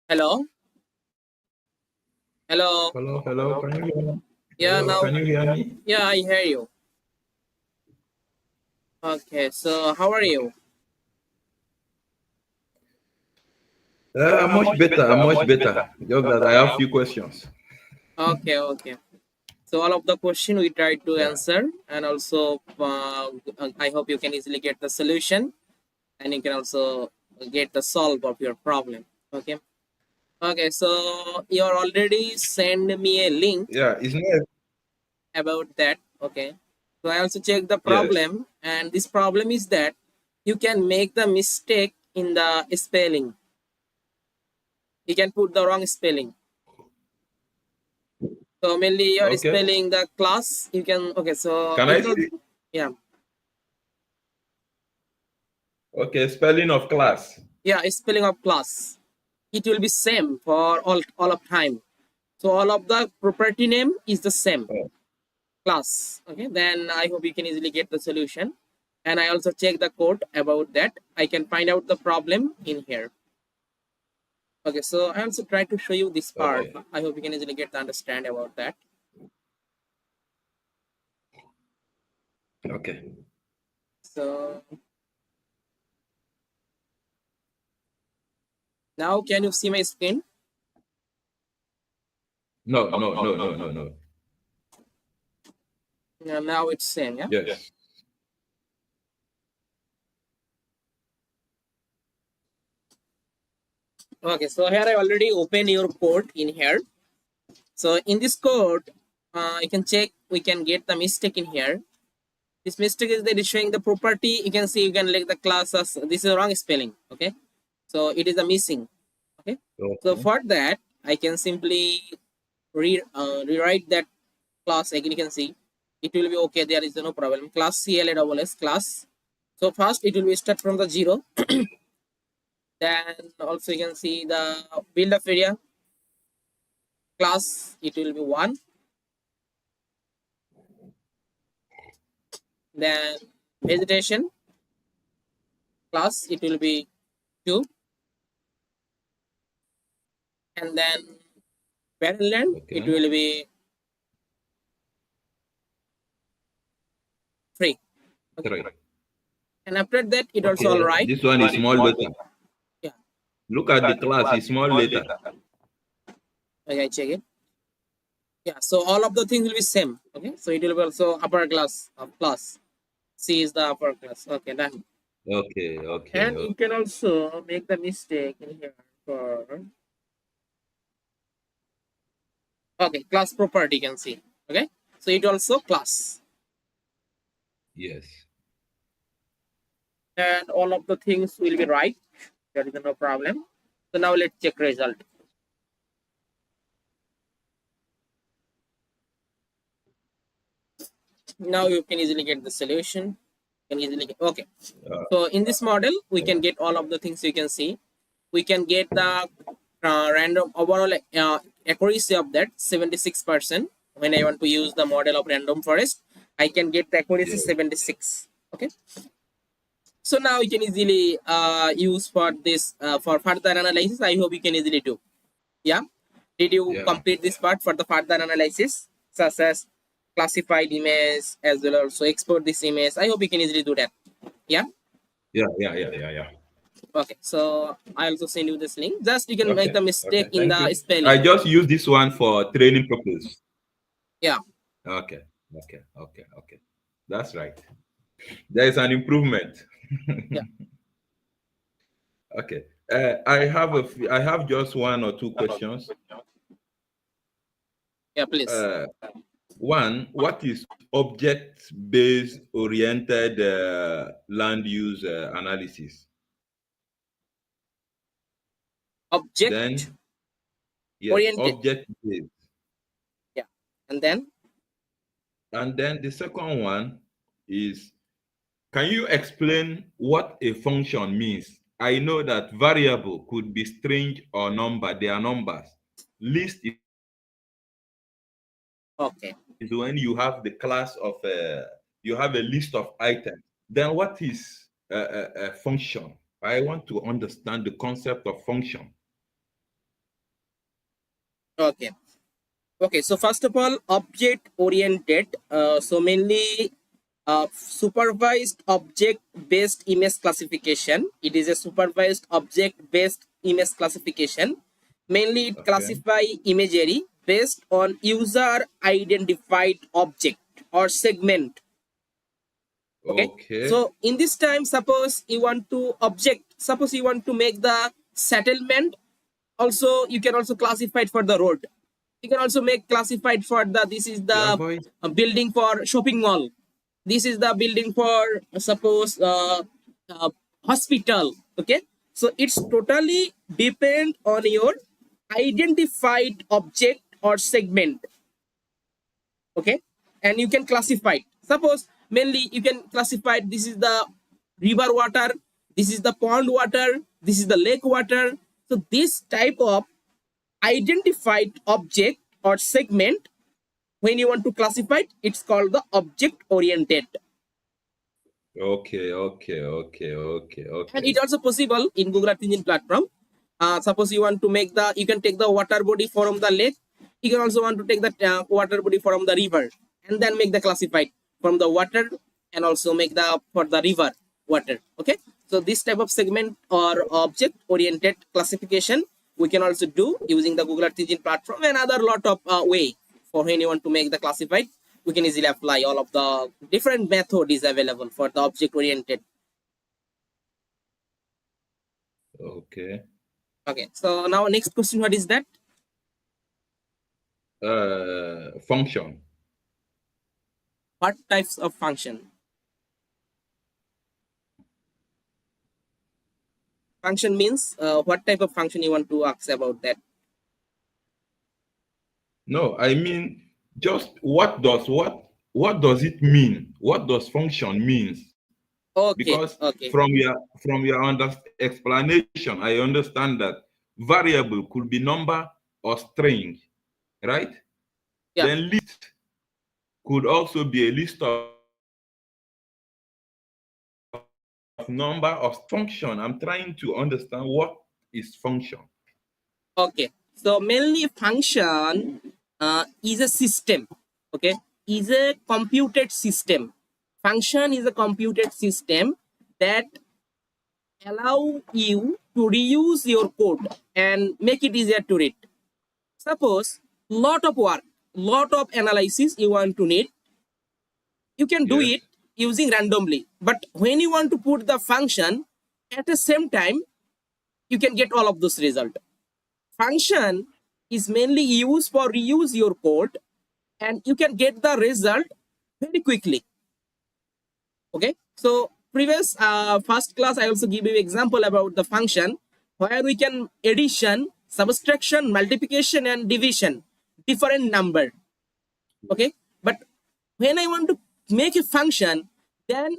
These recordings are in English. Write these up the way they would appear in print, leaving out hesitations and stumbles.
Hello? Hello? Hello. Can you hear me? Yeah, Hello, now, can you hear me? yeah, I hear you. Okay, so how are you? Much better. I'm much better. Just that I have few questions. Okay, okay. So all of the question we try to Yeah. answer, and also I hope you can easily get the solution, and you can also get the solve of your problem. Okay. Okay, so you are already send me a link Yeah. It's not. about that. Okay. So I also check the Yes. problem, and this problem is that you can make the mistake in the spelling. You can put the wrong spelling. So mainly you're Okay. spelling the class. You can, okay. So Can it I will, see? yeah, Okay. Spelling of class. yeah, spelling of class. It will be same for all of time. So all of the property name is the same Oh, class. Okay. Then I hope you can easily get the solution. And I also check the code about that. I can find out the problem in here. Okay. So I also try to show you this part. okay. I hope you can easily get to understand about that. Okay. So now can you see my screen? No. Now it's same. Yeah. Yes. Okay, so here I already open your code in here. So in this code, you can check, we can get the mistake in here. This mistake is that it's showing the property. You can see, you can like the class as, this is wrong spelling. Okay. So it is a missing. Okay. So Okay. for that, I can simply rewrite that class again. You can see it will be okay. There is no problem. Class CLASS class. So first it will be start from the 0. Then also you can see the build up area class, it will be 1. Then vegetation class, it will be 2. And then barren land, it Okay. will be 3. Okay. 3. And after that, it also all Okay. right. This one is small letter. Yeah. Look at the class. It's small letter. Okay, check it. Yeah. So all of the things will be same. Okay. So it will be also upper class of class. C is the upper class. Okay, done. Okay. And you can also make the mistake in here for, okay, class property, you can see. Okay. So it also class. Yes. And all of the things will be right. There is no problem. So now let's check result. Now you can easily get the solution. You can easily get, okay. Uh, So in this model, we can get all of the things you can see. We can get the random overall accuracy of that 76%. When I want to use the model of random forest, I can get the accuracy yes. 76. Okay. So now you can easily use for this for further analysis. I hope you can easily do. Yeah. Did you Yeah. complete this part for the further analysis, such as classified image as well also export this image? I hope you can easily do that. Yeah. Yeah. Okay. So I also send you this link. Just you can make Okay. the mistake Okay. in Thank the you. I spelling. just use this one for training purpose. Yeah. Okay. That's right. There is an improvement. Yeah. Okay. I have just one or two questions. Yeah. Please. Uh, One, what is object-based oriented land use analysis? Object Then, yes, oriented. object-based. Yeah. And then And then the second one is, can you explain what a function means? I know that variable could be string or number. They are numbers. List okay. is when you have the class of you have a list of items. Then what is a function? I want to understand the concept of function. Okay. Okay, so first of all, object oriented. So mainly supervised object based image classification. It is a supervised object based image classification. Mainly it Okay. classify imagery based on user identified object or segment. Okay, Okay. so in this time, suppose you want to make the settlement. Also you can also classify it for the road. You can also make classified for the, this is Yeah, the boy. building for shopping mall, this is the building for suppose hospital. Okay, so it's totally depend on your identified object or segment. Okay, and you can classify it. Suppose mainly you can classify it, this is the river water, this is the pond water, this is the lake water. So this type of identified object or segment, when you want to classify it, it's called the object oriented. Okay, okay, okay, okay, And okay. it's also possible in Google Earth Engine platform. Suppose you want to make the, you can take the water body from the lake, you can also want to take the water body from the river, and then make the classified from the water, and also make the for the river water. Okay, so this type of segment or object oriented classification we can also do using the Google Earth Engine platform, and other lot of way for when you want to make the classified. We can easily apply all of the different method is available for the object oriented. Okay. Okay, so now next question, what is that? Function. What types of function? Function means what type of function you want to ask about that? No, I mean just what does it mean? What does function means? Okay, Because okay, from your explanation, I understand that variable could be number or string, right? yeah, Then list could also be a list of number of function. I'm trying to understand what is function. okay. So mainly function is a system. Okay, is a computed system. Function is a computed system that allow you to reuse your code and make it easier to read. Suppose lot of work, lot of analysis you want to need, you can do Yes. it using randomly. But when you want to put the function at the same time, you can get all of those result. Function is mainly used for reuse your code, and you can get the result very quickly. Okay, so previous first class I also give you example about the function where we can addition, subtraction, multiplication and division different number. Okay, but when I want to make a function, then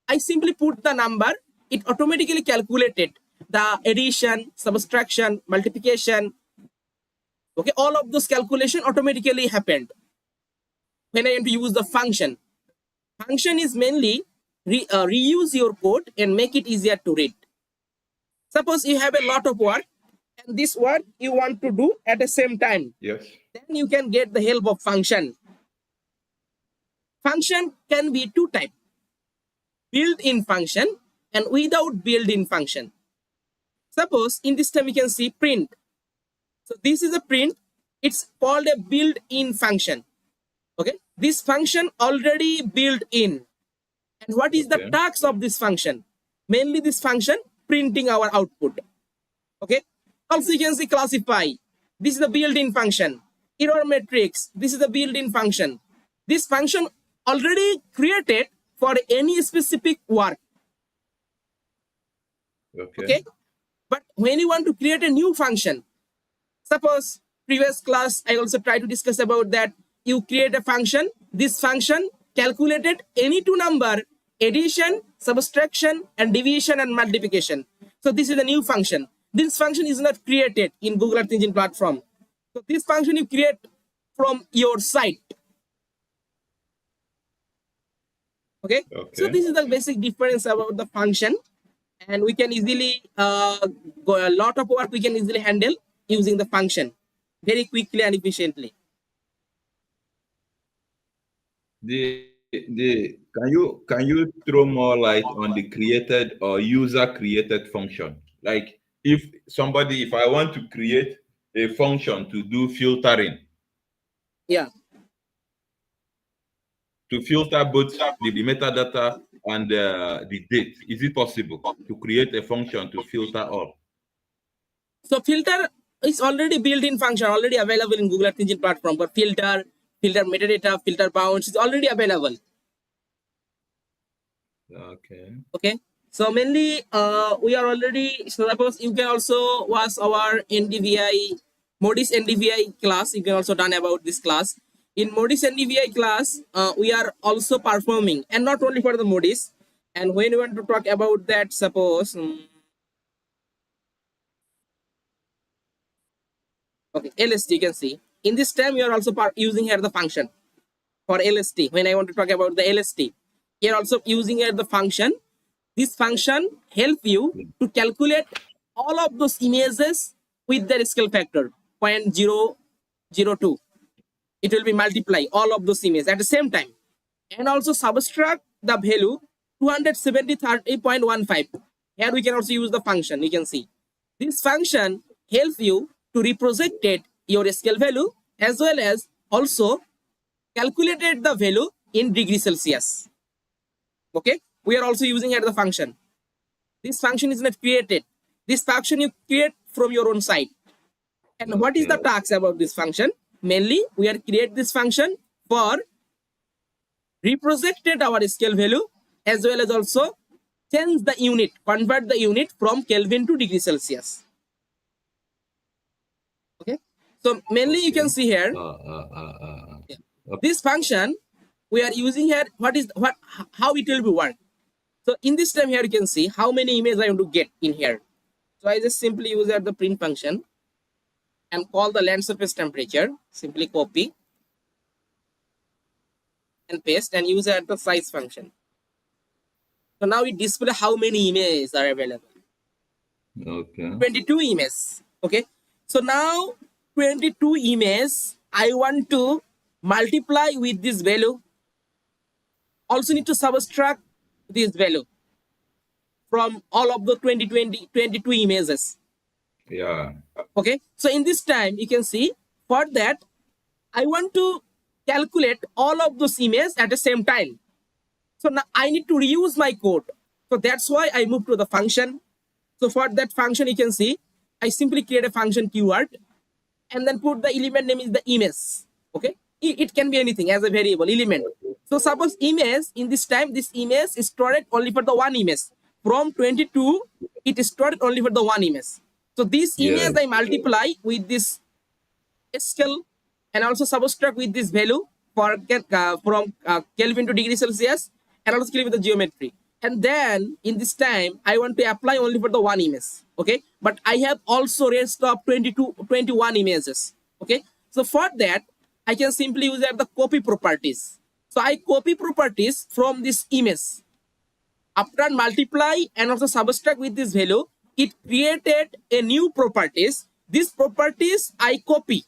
I simply put the number, it automatically calculated the addition, subtraction, multiplication. Okay, all of those calculation automatically happened when I want to use the function. Function is mainly reuse your code and make it easier to read. Suppose you have a lot of work and this work you want to do at the same time, Yes. then you can get the help of function. Function can be two types: built-in function and without built-in function. Suppose in this time we can see print. So this is a print. It's called a built-in function. Okay, this function already built in. And what is the Okay. task of this function? Mainly this function printing our output. Okay. Also you can see classify. This is the built-in function. Error matrix. This is the built-in function. This function already created for any specific work. Okay. Okay. But when you want to create a new function, suppose previous class I also tried to discuss about that. You create a function. This function calculated any two number, addition, subtraction, and division and multiplication. So this is a new function. This function is not created in Google Earth Engine platform. So this function you create from your site. Okay. So Okay. this is the basic difference about the function. and we can easily go a lot of work we can easily handle using the function very quickly and efficiently. Can you throw more light on the created or user created function? Like if I want to create a function to do filtering, Yeah. to filter both the metadata and the date, is it possible to create a function to filter all? So filter is already built-in function, already available in Google Earth Engine platform. But filter metadata, filter bounds is already available. Okay. Okay. So mainly we are already, so suppose you can also watch our NDVI Modis NDVI class. You can also done about this class. In Modis NDVI class, we are also performing, and not only for the Modis. And when you want to talk about that, suppose okay, LST, you can see in this time you are also using here the function for LST. When I want to talk about the LST, you're also using here the function. This function help you to calculate all of those images with their scale factor 0.002. It will be multiply all of those images at the same time, and also subtract the value 270.30.15. Here we can also use the function. You can see this function helps you to represent your scale value as well as also calculated the value in degree Celsius. Okay, we are also using here the function. This function is not created. This function you create from your own side. And what is the task about this function? Mainly, we are create this function for represented our scale value as well as also change the unit, convert the unit from Kelvin to degree Celsius. Okay, so mainly you can see here this function we are using here. How it will be work? So in this time here you can see how many images I want to get in here. So I just simply use the print function and call the land surface temperature. Simply copy and paste and use the size function. So now it display how many images are available. Okay. 22 images. Okay. So now 22 images I want to multiply with this value. Also need to subtract this value from all of the 22 images. Yeah. Okay. So in this time you can see for that I want to calculate all of those images at the same time. So now I need to reuse my code. So that's why I move to the function. So for that function, you can see I simply create a function keyword and then put the element name is the image. Okay, it can be anything as a variable element. So suppose image in this time, this image is stored only for the one image. From 22, it is stored only for the one image. So this image I multiply with this scale and also subtract with this value for from Kelvin to degree Celsius and also click with the geometry. And then in this time, I want to apply only for the one image. Okay. But I have also rest of 21 images. Okay. So for that, I can simply use the copy properties. So I copy properties from this image. After multiply and also subtract with this value, it created a new properties. These properties I copy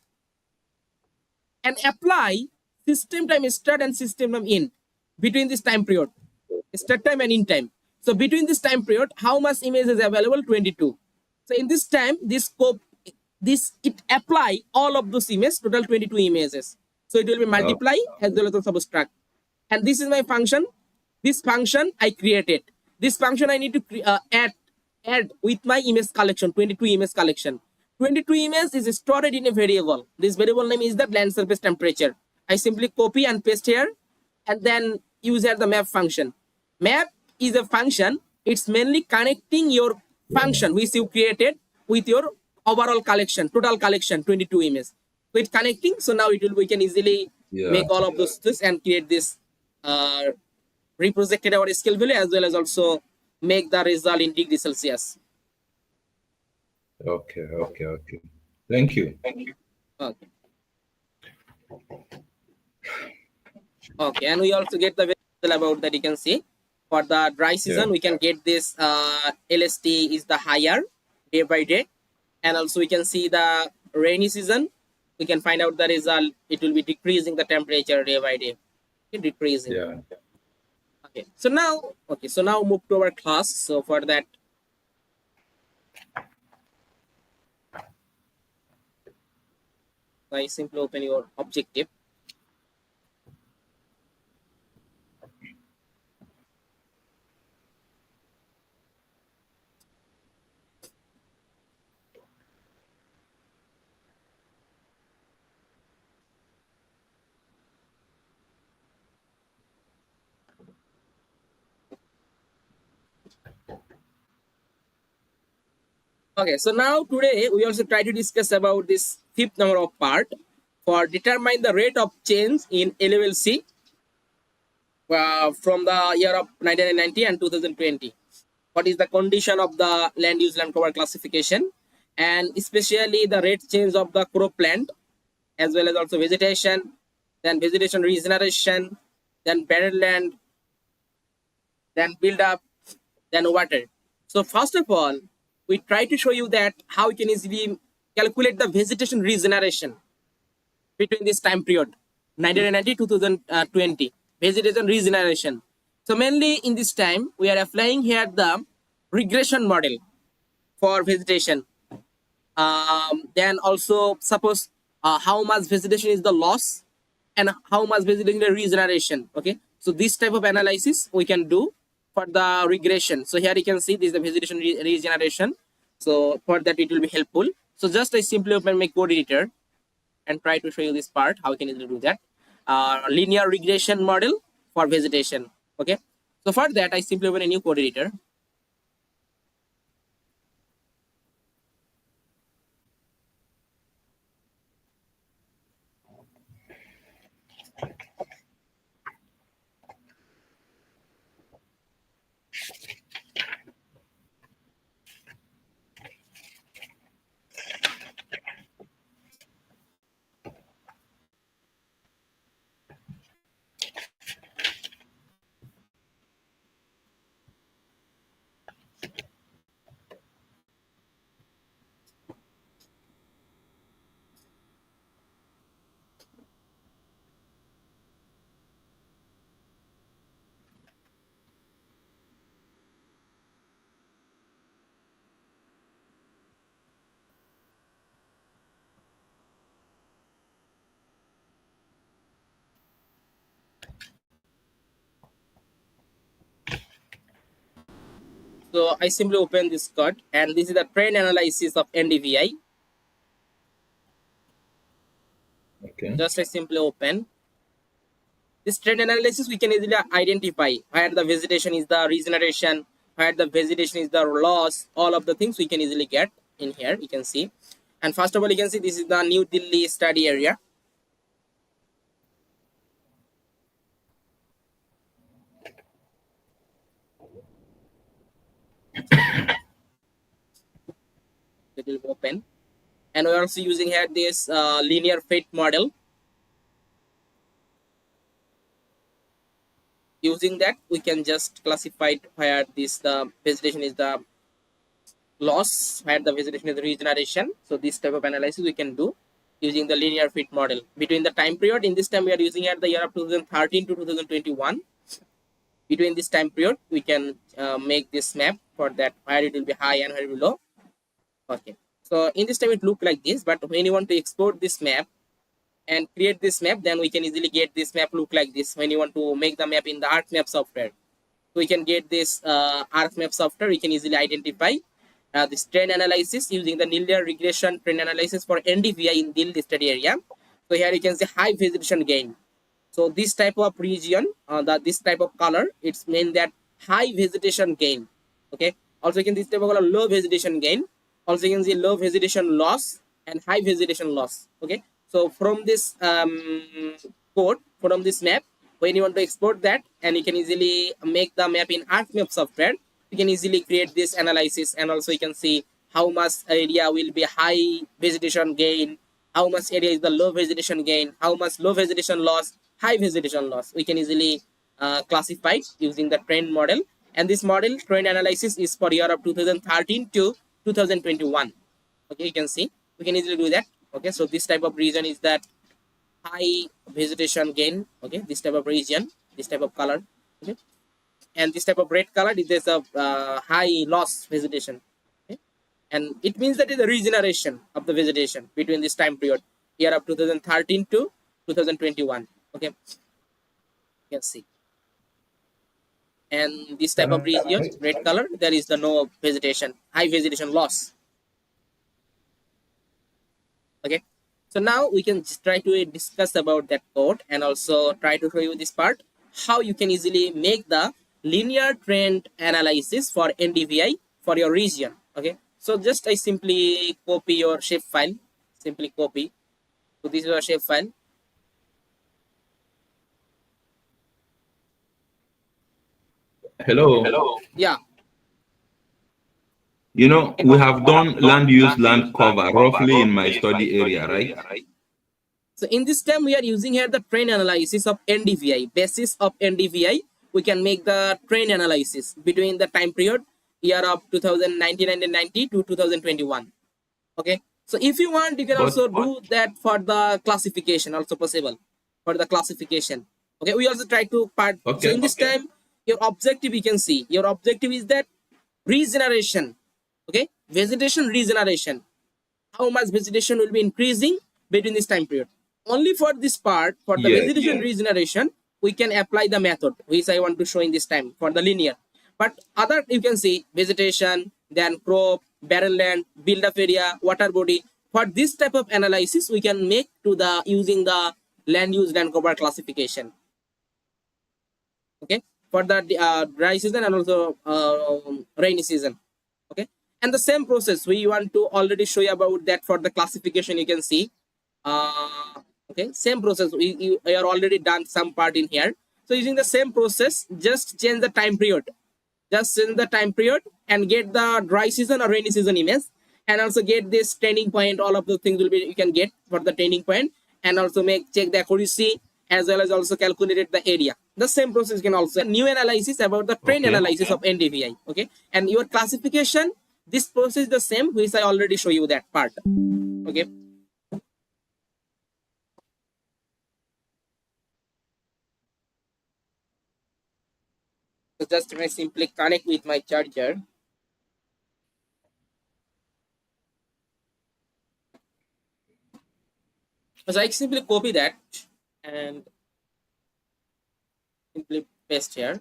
and apply system time start and system time end between this time period, start time and end time. So between this time period, how much image is available? 22. So in this time, this scope, it apply all of those images, total 22 images. So it will be multiply as well as subtract. And this is my function. This function I created. This function I need to add with my image collection, 22 image collection. 22 images is stored in a variable. This variable name is the land surface temperature. I simply copy and paste here and then use here the map function. Map is a function. It's mainly connecting your function which you created with your overall collection, total collection, 22 images. So it's connecting. So now we can easily make all of those and create this reprojected our scale value as well as also make the result in degree Celsius. Okay. Thank you. Okay. Okay, and we also get the result about that. You can see For the dry season, we can get this LST is the higher day by day, and also we can see the rainy season. We can find out the result. It will be decreasing the temperature day by day. Okay, decreasing. Yeah. Okay. So now move to our class. So for that, I simply open your objective. Okay, so now today we also try to discuss about this fifth number of part for determine the rate of change in LULC from the year of 1990 and 2020. What is the condition of the land use land cover classification, and especially the rate change of the cropland, as well as also vegetation, then vegetation regeneration, then barren land, then build up, then water. So first of all, we try to show you that how you can easily calculate the vegetation regeneration between this time period 1990 to 2020 vegetation regeneration. So mainly in this time we are applying here the regression model for vegetation. Then also suppose how much vegetation is the loss and how much vegetation is regeneration. Okay, so this type of analysis we can do for the regression. So here you can see this is the vegetation regeneration. So for that it will be helpful. So just I simply open my code editor and try to show you this part how we can easily do that. Linear regression model for vegetation. Okay, so for that I simply open a new code editor. So I simply open this code, and this is the trend analysis of NDVI. Okay. Just I simply open this trend analysis. We can easily identify where the vegetation is the regeneration, where the vegetation is the loss. All of the things we can easily get in here. You can see, and first of all, you can see this is the New Delhi study area. It will open, and we're also using here this linear fate model. Using that, we can just classify where this the vegetation is the loss, where the vegetation is the regeneration. So this type of analysis we can do using the linear fit model between the time period. In this time we are using at the year of 2013 to 2021. Between this time period we can make this map for that where it will be high and where it will be low. Okay, so in this time it look like this, but when you want to export this map and create this map, then we can easily get this map look like this. When you want to make the map in the ArcMap software, so we can get this ArcMap software. We can easily identify this trend analysis using the linear regression trend analysis for NDVI in Delhi study area. So here you can see high vegetation gain. So this type of region, this type of color, it's mean that high vegetation gain. Okay. Also you can this type of color low vegetation gain. Also you can see low vegetation loss and high vegetation loss. Okay. So from this code, from this map, when you want to export that, and you can easily make the map in ArcMap software, you can easily create this analysis, and also you can see how much area will be high vegetation gain, how much area is the low vegetation gain, how much low vegetation loss, high vegetation loss. We can easily classified using the trend model. And this model trend analysis is for year of 2013 to 2021. Okay, you can see we can easily do that. Okay, so this type of region is that high vegetation gain. Okay, this type of region, this type of color. Okay, and this type of red color is there's a high loss vegetation. Okay, and it means that is a regeneration of the vegetation between this time period, year of 2013 to 2021. Okay, you can see. And this type of region, red color, there is the no vegetation, high vegetation loss. Okay, so now we can just try to discuss about that code and also try to show you this part, how you can easily make the linear trend analysis for NDVI for your region. Okay, so just I simply copy your shape file, simply copy. So this is your shape file. Hello. Yeah. You know, we have done land use, land cover roughly in my study area, right? So in this time, we are using here the trend analysis of NDVI. Basis of NDVI, we can make the trend analysis between the time period year of 1990 to 2021. Okay. So if you want, you can But also do that for the classification, also possible for the classification. Okay. We also try to part. So in okay, this time, your objective, you can see your objective is that regeneration. Okay. Vegetation regeneration. How much vegetation will be increasing between this time period? Only for this part, for the yes, vegetation regeneration, we can apply the method which I want to show in this time for the linear. But other, you can see vegetation, then crop, barren land, build up area, water body. For this type of analysis, we can make to the using the land use land cover classification. Okay, for the dry season and also rainy season. Okay, and the same process we want to already show you about that for the classification. You can see okay, same process we are already done some part in here. So using the same process, just change the time period, just change the time period and get the dry season or rainy season image, and also get this training point. All of the things will be you can get for the training point, and also make check the accuracy as well as also calculate the area. The same process can also new analysis about the trend okay. analysis of NDVI. Okay, and your classification, this process is the same which I already show you that part. Okay, so just I simply connect with my charger. So I simply copy that and simply paste here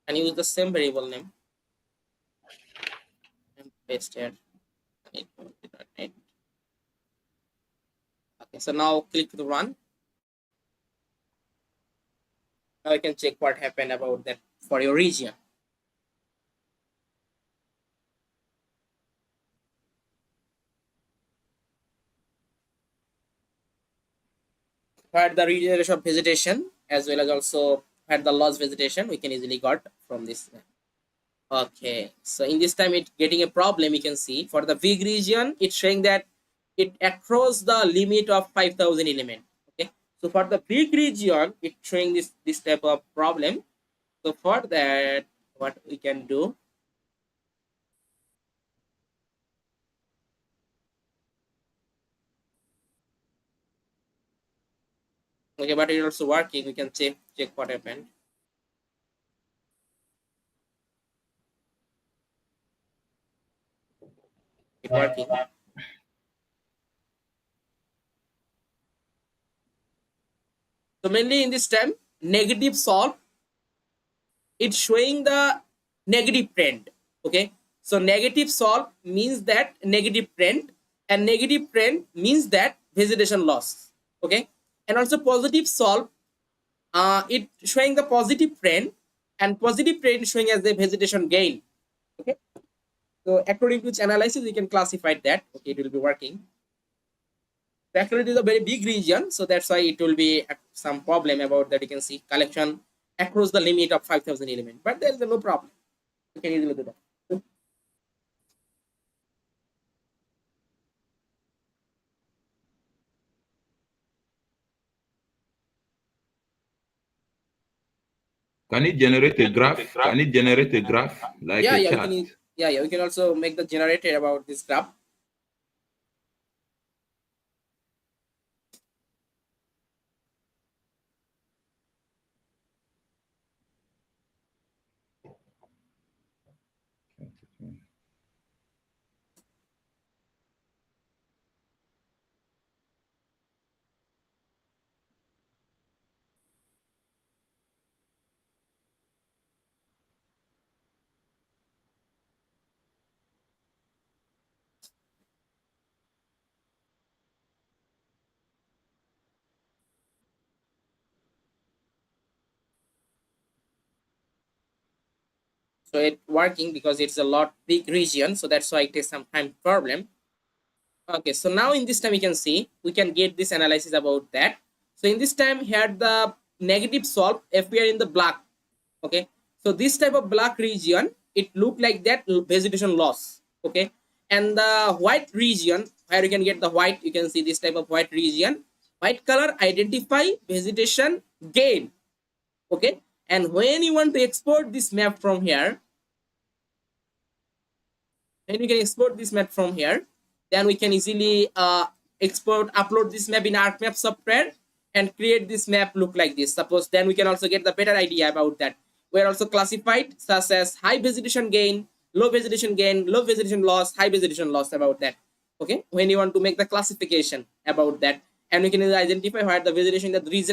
and use the same variable name and paste here. Okay, so now click to run. Now you can check what happened about that for your region. Had the regeneration of vegetation as well as also had the lost vegetation, we can easily got from this. Okay, so in this time it getting a problem. You can see for the big region, it's showing that it across the limit of 5,000 element. Okay, so for the big region, it's showing this type of problem. So for that, what we can do? Okay, but it's also working. We can check what happened. It working. So mainly in this time, negative solve, it's showing the negative trend. Okay, so negative solve means that negative trend, and negative trend means that vegetation loss. Okay, and also positive solve, it showing the positive trend, and positive trend showing as the vegetation gain. Okay, so according to which analysis we can classify that. Okay, it will be working. Actually, it is a very big region, so that's why it will be some problem about that. You can see collection across the limit of 5,000 element, but there is no problem. You can easily do that. Can it generate a graph? Can it generate a graph like Yeah, a yeah, we chart? can. Yeah, we can also make the generator about this graph. So it working because it's a lot big region, so that's why it takes some time problem. Okay, so now in this time we can see we can get this analysis about that. So in this time here the negative solve appear in the black. Okay, so this type of black region it look like that vegetation loss. Okay, and the white region where you can get the white, you can see this type of white region, white color identify vegetation gain. Okay, and when you want to export this map from here, then we can export this map from here, then we can easily export upload this map in ArcMap software and create this map look like this. Suppose then we can also get the better idea about that. We're also classified such as high vegetation gain, low vegetation gain, low vegetation loss, high vegetation loss, about that. Okay, when you want to make the classification about that, and we can identify where the vegetation, the region